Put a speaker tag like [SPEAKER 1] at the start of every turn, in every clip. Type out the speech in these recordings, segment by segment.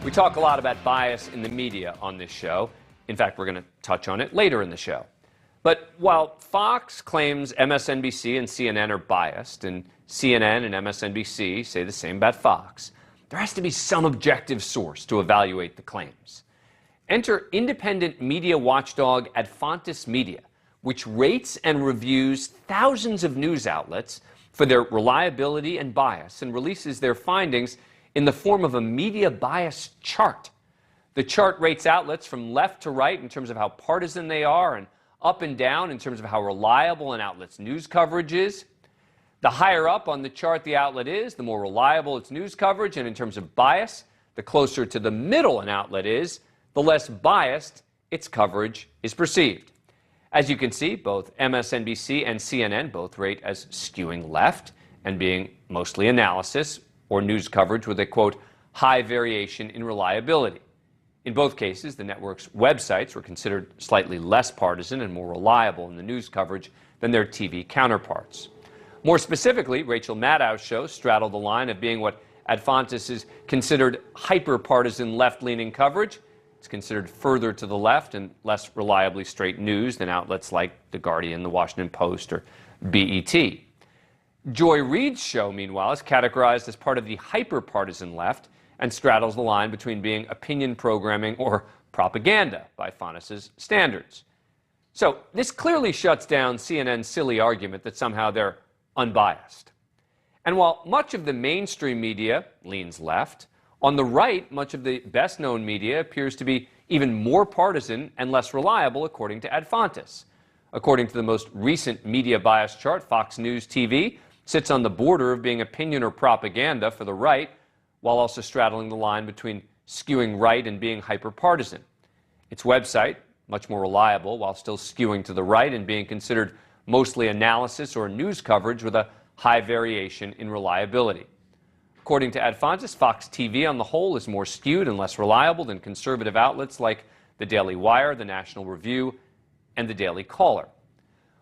[SPEAKER 1] We talk a lot about bias in the media on this show. In fact, we're going to touch on it later in the show. But while Fox claims MSNBC and CNN are biased, and CNN and MSNBC say the same about Fox, there has to be some objective source to evaluate the claims. Enter independent media watchdog Adfontis Media, which rates and reviews thousands of news outlets for their reliability and bias and releases their findings in the form of a media bias chart. The chart rates outlets from left to right in terms of how partisan they are and up and down in terms of how reliable an outlet's news coverage is. The higher up on the chart the outlet is, the more reliable its news coverage, and in terms of bias, the closer to the middle an outlet is, the less biased its coverage is perceived. As you can see, both MSNBC and CNN both rate as skewing left and being mostly analysis or news coverage with a, quote, high variation in reliability. In both cases, the network's websites were considered slightly less partisan and more reliable in the news coverage than their TV counterparts. More specifically, Rachel Maddow's show straddled the line of being what Adfontis is considered hyper-partisan left-leaning coverage. It's considered further to the left and less reliably straight news than outlets like The Guardian, The Washington Post, or BET. Joy Reid's show, meanwhile, is categorized as part of the hyper-partisan left and straddles the line between being opinion programming or propaganda by Fontis's standards. So this clearly shuts down CNN's silly argument that somehow they're unbiased. And while much of the mainstream media leans left, on the right, much of the best-known media appears to be even more partisan and less reliable, according to Adfontis. According to the most recent media bias chart, Fox News TV sits on the border of being opinion or propaganda for the right, while also straddling the line between skewing right and being hyper-partisan. Its website, much more reliable, while still skewing to the right and being considered mostly analysis or news coverage with a high variation in reliability. According to Adfontis, Fox TV on the whole is more skewed and less reliable than conservative outlets like the Daily Wire, the National Review, and the Daily Caller.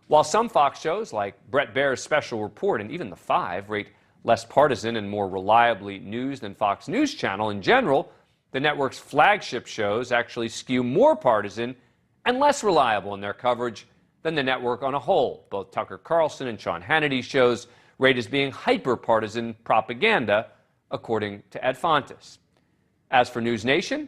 [SPEAKER 1] While some Fox shows, like Bret Baier's Special Report and even The Five, rate less partisan and more reliably news than Fox News Channel in general, the network's flagship shows actually skew more partisan and less reliable in their coverage than the network on a whole. Both Tucker Carlson and Sean Hannity's shows rate as being hyper-partisan propaganda, according to Adfontis. As for NewsNation,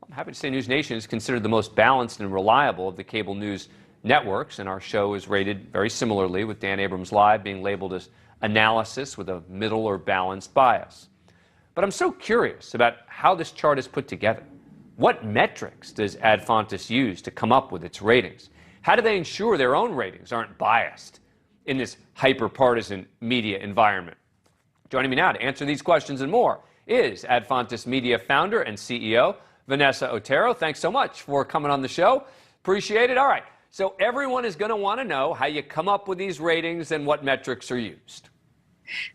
[SPEAKER 1] I'm happy to say NewsNation is considered the most balanced and reliable of the cable news networks, and our show is rated very similarly, with Dan Abrams Live being labeled as analysis with a middle or balanced bias. But I'm so curious about how this chart is put together. What metrics does Adfontis use to come up with its ratings? How do they ensure their own ratings aren't biased in this hyper-partisan media environment? Joining me now to answer these questions and more is Adfontis Media founder and CEO, Vanessa Otero. Thanks so much for coming on the show. Appreciate it. All right. So everyone is going to want to know how you come up with these ratings and what metrics are used.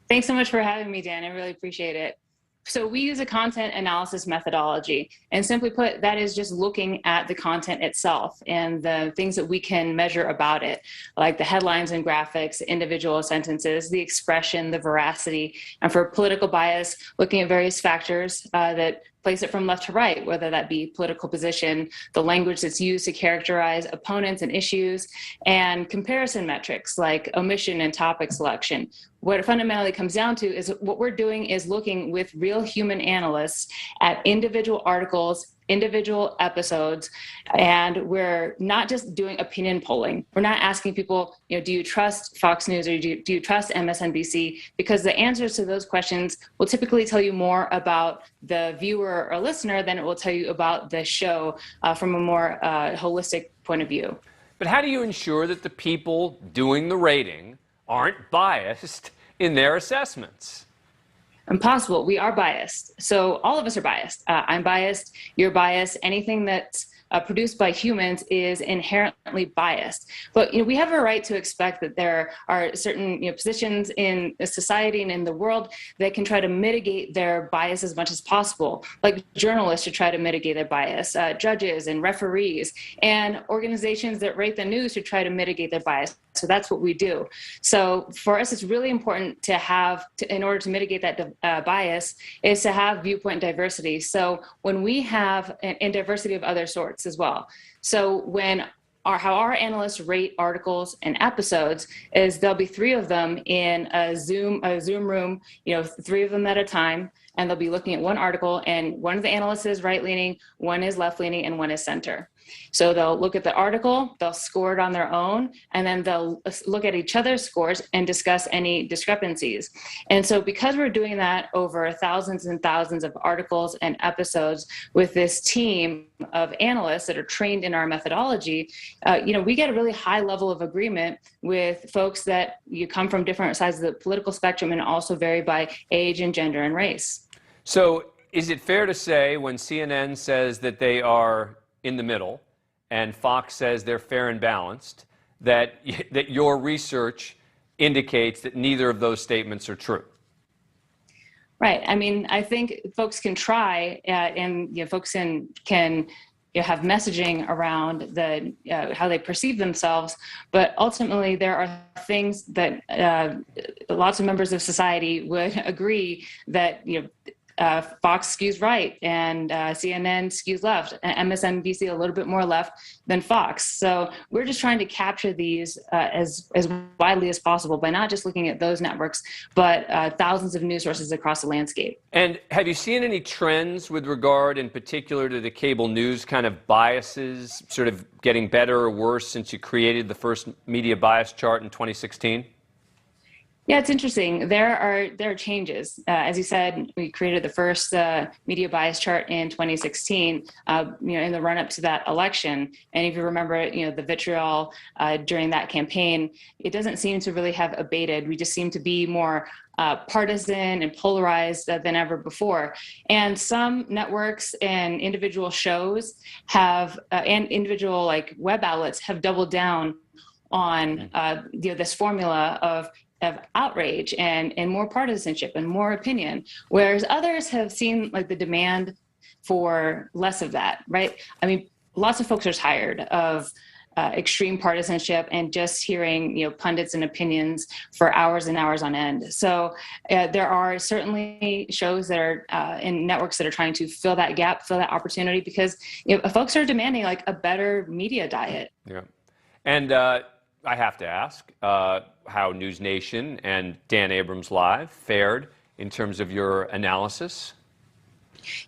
[SPEAKER 2] Thanks so much for having me, Dan. I really appreciate it. So we use a content analysis methodology, and simply put, that is just looking at the content itself and the things that we can measure about it, like the headlines and graphics, individual sentences, the expression, the veracity, and for political bias, looking at various factors that place it from left to right, whether that be political position, the language that's used to characterize opponents and issues, and comparison metrics like omission and topic selection. What it fundamentally comes down to is what we're doing is looking with real human analysts at individual articles, individual episodes, and we're not just doing opinion polling. We're not asking people, do you trust Fox News or do you trust MSNBC? Because the answers to those questions will typically tell you more about the viewer or listener than it will tell you about the show from a more holistic point of view.
[SPEAKER 1] But how do you ensure that the people doing the rating aren't biased in their assessments?
[SPEAKER 2] Impossible. We are biased. So all of us are biased. I'm biased. You're biased. Anything that's produced by humans is inherently biased. But we have a right to expect that there are certain positions in society and in the world that can try to mitigate their bias as much as possible, like journalists should try to mitigate their bias, judges and referees, and organizations that rate the news should try to mitigate their bias. So that's what we do. So for us, it's really important to have, in order to mitigate that bias, is to have viewpoint diversity. So when we have, and diversity of other sorts as well. So how our analysts rate articles and episodes is there'll be 3 of them in a Zoom room, 3 of them at a time, and they'll be looking at one article, and one of the analysts is right-leaning, one is left-leaning, and one is center. So they'll look at the article, they'll score it on their own, and then they'll look at each other's scores and discuss any discrepancies. And so because we're doing that over thousands and thousands of articles and episodes with this team of analysts that are trained in our methodology, we get a really high level of agreement with folks that come from different sides of the political spectrum and also vary by age and gender and race.
[SPEAKER 1] So is it fair to say when CNN says that they are in the middle and Fox says they're fair and balanced, that your research indicates that neither of those statements are true?
[SPEAKER 2] Right. I mean, I think folks can try, and folks can have messaging around how they perceive themselves, but ultimately there are things that lots of members of society would agree that Fox skews right and CNN skews left, and MSNBC a little bit more left than Fox. So we're just trying to capture these as widely as possible by not just looking at those networks, but thousands of news sources across the landscape.
[SPEAKER 1] And have you seen any trends with regard in particular to the cable news kind of biases sort of getting better or worse since you created the first media bias chart in 2016?
[SPEAKER 2] Yeah, it's interesting. There are changes. As you said, we created the first media bias chart in 2016, in the run-up to that election. And if you remember, the vitriol during that campaign, it doesn't seem to really have abated. We just seem to be more partisan and polarized than ever before. And some networks and individual shows have, and individual web outlets have doubled down on this formula of outrage and more partisanship and more opinion, whereas others have seen the demand for less of that, right? I mean, lots of folks are tired of extreme partisanship and just hearing pundits and opinions for hours and hours on end. So there are certainly shows that are in networks that are trying to fill that gap, fill that opportunity, because folks are demanding a better media diet.
[SPEAKER 1] Yeah, and I have to ask how NewsNation and Dan Abrams Live fared in terms of your analysis.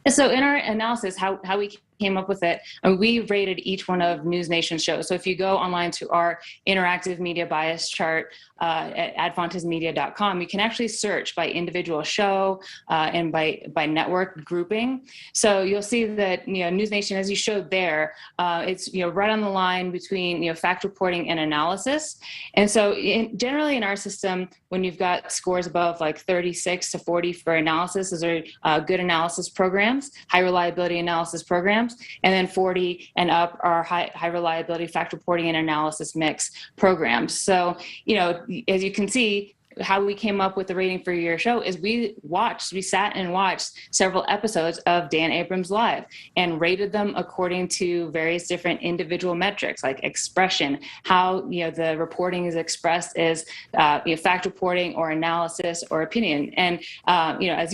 [SPEAKER 2] So in our analysis, how we came up with it, we rated each one of NewsNation's shows. So if you go online to our interactive media bias chart at adfontesmedia.com, you can actually search by individual show and by network grouping. So you'll see that NewsNation, as you showed there, it's right on the line between fact reporting and analysis. And so generally in our system, when you've got scores above 36 to 40 for analysis, those are good analysis programs, high reliability analysis programs. And then 40 and up are high reliability fact reporting and analysis mix programs. So, as you can see, how we came up with the rating for your show is we sat and watched several episodes of Dan Abrams Live and rated them according to various different individual metrics like expression, how the reporting is expressed as fact reporting or analysis or opinion. And as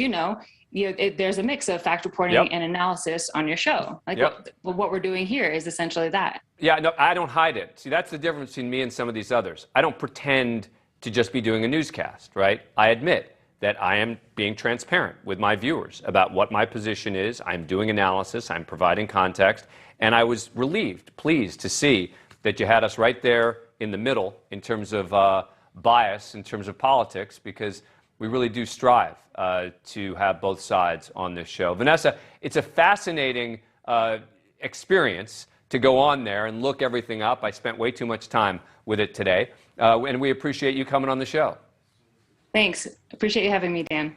[SPEAKER 2] there's a mix of fact reporting and analysis on your show. What we're doing here is essentially that.
[SPEAKER 1] Yeah, no, I don't hide it. See, that's the difference between me and some of these others. I don't pretend to just be doing a newscast, right? I admit that I am being transparent with my viewers about what my position is. I'm doing analysis, I'm providing context, and I was pleased to see that you had us right there in the middle in terms of bias, in terms of politics, because we really do strive to have both sides on this show. Vanessa, it's a fascinating experience to go on there and look everything up. I spent way too much time with it today, and we appreciate you coming on the show.
[SPEAKER 2] Thanks. Appreciate you having me, Dan.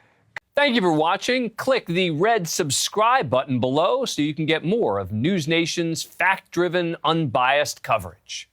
[SPEAKER 1] Thank you for watching. Click the red subscribe button below so you can get more of News Nation's fact-driven, unbiased coverage.